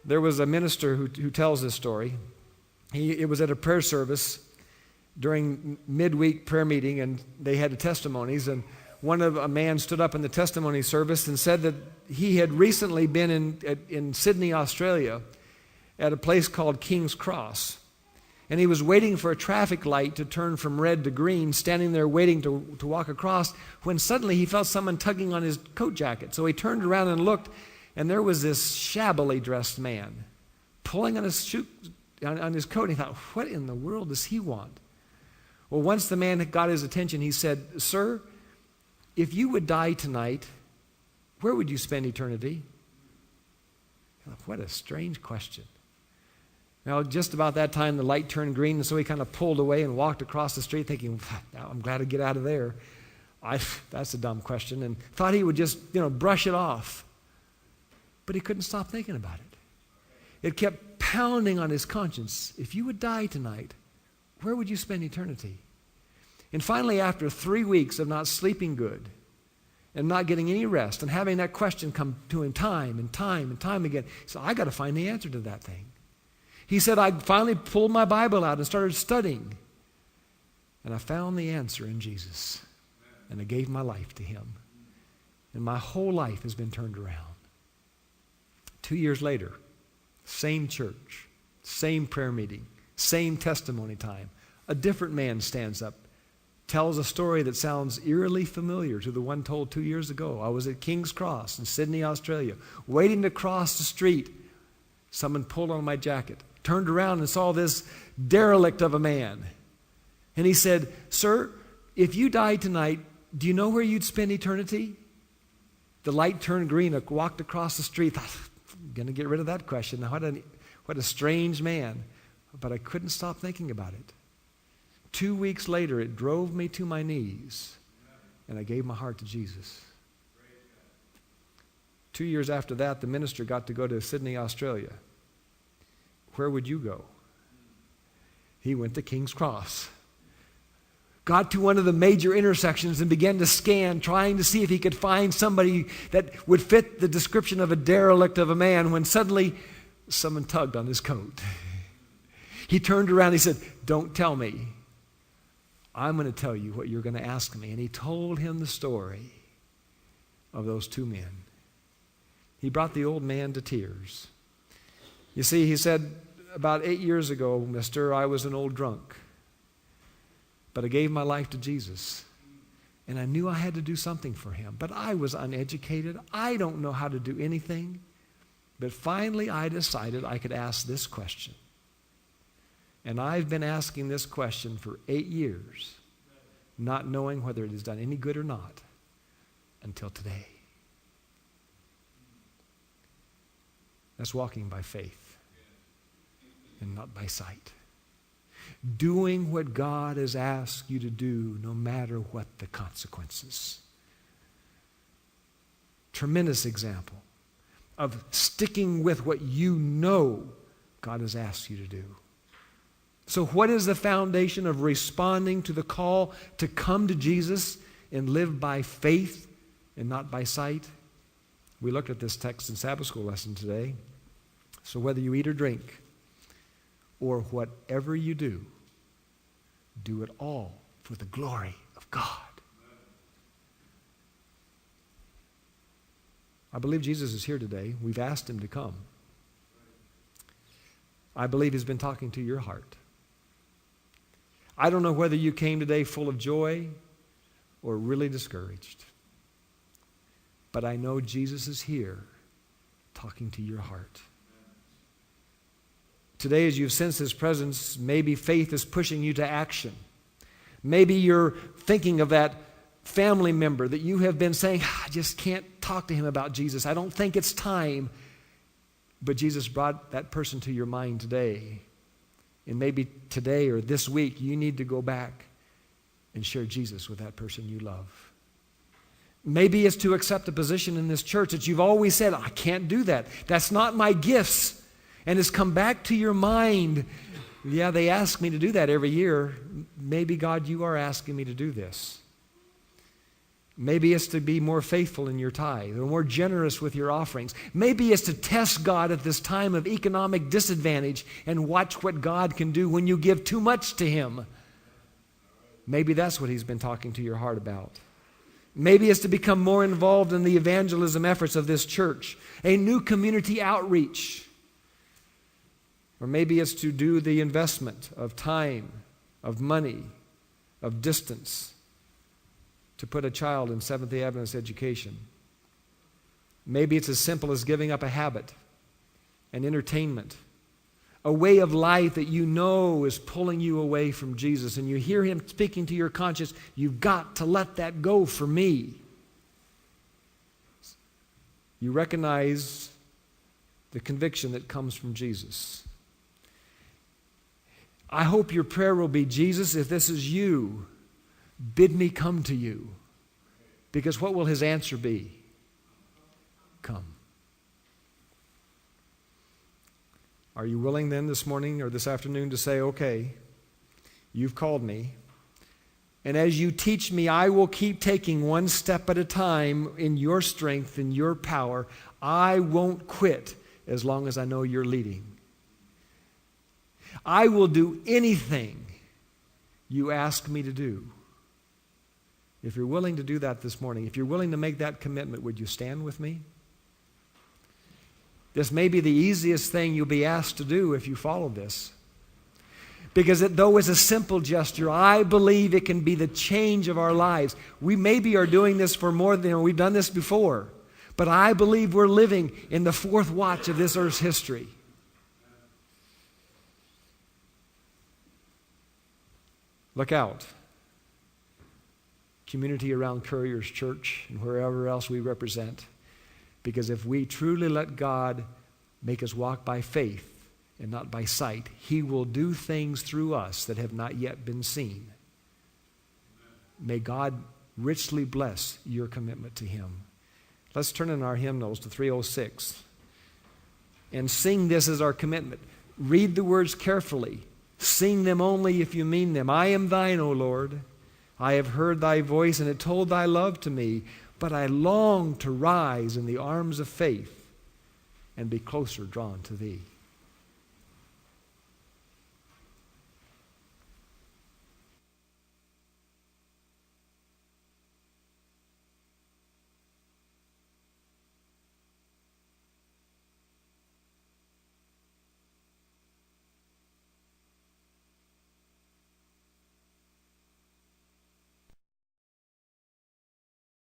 There was a minister who tells this story. It was at a prayer service during midweek prayer meeting, and they had the testimonies, and a man stood up in the testimony service and said that he had recently been in Sydney, Australia, at a place called King's Cross. And he was waiting for a traffic light to turn from red to green, standing there waiting to walk across, when suddenly he felt someone tugging on his coat jacket. So he turned around and looked, and there was this shabbily dressed man pulling on his coat. And he thought, what in the world does he want? Well, once the man had got his attention, he said, "Sir, if you would die tonight, where would you spend eternity?" What a strange question. Now, just about that time, the light turned green, and so he kind of pulled away and walked across the street thinking, now I'm glad to get out of there. That's a dumb question, and thought he would just, brush it off. But he couldn't stop thinking about it. It kept pounding on his conscience. If you would die tonight, where would you spend eternity? And finally, after 3 weeks of not sleeping good and not getting any rest and having that question come to him time and time and time again, he said, I got to find the answer to that thing. He said, I finally pulled my Bible out and started studying. And I found the answer in Jesus. And I gave my life to him. And my whole life has been turned around. 2 years later, same church, same prayer meeting, same testimony time. A different man stands up, tells a story that sounds eerily familiar to the one told 2 years ago. I was at King's Cross in Sydney, Australia, waiting to cross the street. Someone pulled on my jacket, turned around and saw this derelict of a man. And he said, "Sir, if you died tonight, do you know where you'd spend eternity?" The light turned green. I walked across the street. Thought, I'm going to get rid of that question. Now, what a strange man. But I couldn't stop thinking about it. 2 weeks later, it drove me to my knees, and I gave my heart to Jesus. 2 years after that, the minister got to go to Sydney, Australia. Where would you go? He went to King's Cross. Got to one of the major intersections and began to scan, trying to see if he could find somebody that would fit the description of a derelict of a man, when suddenly someone tugged on his coat. He turned around and he said, "Don't tell me. I'm going to tell you what you're going to ask me." And he told him the story of those two men. He brought the old man to tears. You see, he said, about 8 years ago, mister, I was an old drunk. But I gave my life to Jesus. And I knew I had to do something for him. But I was uneducated. I don't know how to do anything. But finally I decided I could ask this question. And I've been asking this question for 8 years, not knowing whether it has done any good or not, until today. That's walking by faith and not by sight. Doing what God has asked you to do, no matter what the consequences. Tremendous example of sticking with what you know God has asked you to do. So what is the foundation of responding to the call to come to Jesus and live by faith and not by sight? We looked at this text in Sabbath school lesson today. So whether you eat or drink, or whatever you do, do it all for the glory of God. I believe Jesus is here today. We've asked him to come. I believe he's been talking to your heart. I don't know whether you came today full of joy or really discouraged. But I know Jesus is here talking to your heart. Today, as you've sensed his presence, maybe faith is pushing you to action. Maybe you're thinking of that family member that you have been saying, I just can't talk to him about Jesus. I don't think it's time. But Jesus brought that person to your mind today. And maybe today or this week, you need to go back and share Jesus with that person you love. Maybe it's to accept a position in this church that you've always said, I can't do that. That's not my gifts. And it's come back to your mind. Yeah, they ask me to do that every year. Maybe, God, you are asking me to do this. Maybe it's to be more faithful in your tithe or more generous with your offerings. Maybe it's to test God at this time of economic disadvantage and watch what God can do when you give too much to Him. Maybe that's what He's been talking to your heart about. Maybe it's to become more involved in the evangelism efforts of this church, a new community outreach. Or maybe it's to do the investment of time, of money, of distance, to put a child in Seventh-day Adventist education. Maybe it's as simple as giving up a habit, an entertainment, a way of life that you know is pulling you away from Jesus, and you hear Him speaking to your conscience, you've got to let that go for me. You recognize the conviction that comes from Jesus. I hope your prayer will be, Jesus, if this is you, bid me come to you. Because what will His answer be? Come. Are you willing then this morning or this afternoon to say, okay, you've called me, and as you teach me, I will keep taking one step at a time in your strength, in your power. I won't quit as long as I know you're leading. I will do anything you ask me to do. If you're willing to do that this morning, if you're willing to make that commitment, would you stand with me? This may be the easiest thing you'll be asked to do if you follow this. Because though it's a simple gesture, I believe it can be the change of our lives. We maybe are doing this for more than we've done this before. But I believe we're living in the fourth watch of this earth's history. Look out. Community around Courier's Church and wherever else we represent. Because if we truly let God make us walk by faith and not by sight, He will do things through us that have not yet been seen. May God richly bless your commitment to Him. Let's turn in our hymnals to 306 and sing this as our commitment. Read the words carefully. Sing them only if you mean them. I am thine, O Lord. I have heard thy voice, and it told thy love to me, but I long to rise in the arms of faith and be closer drawn to thee.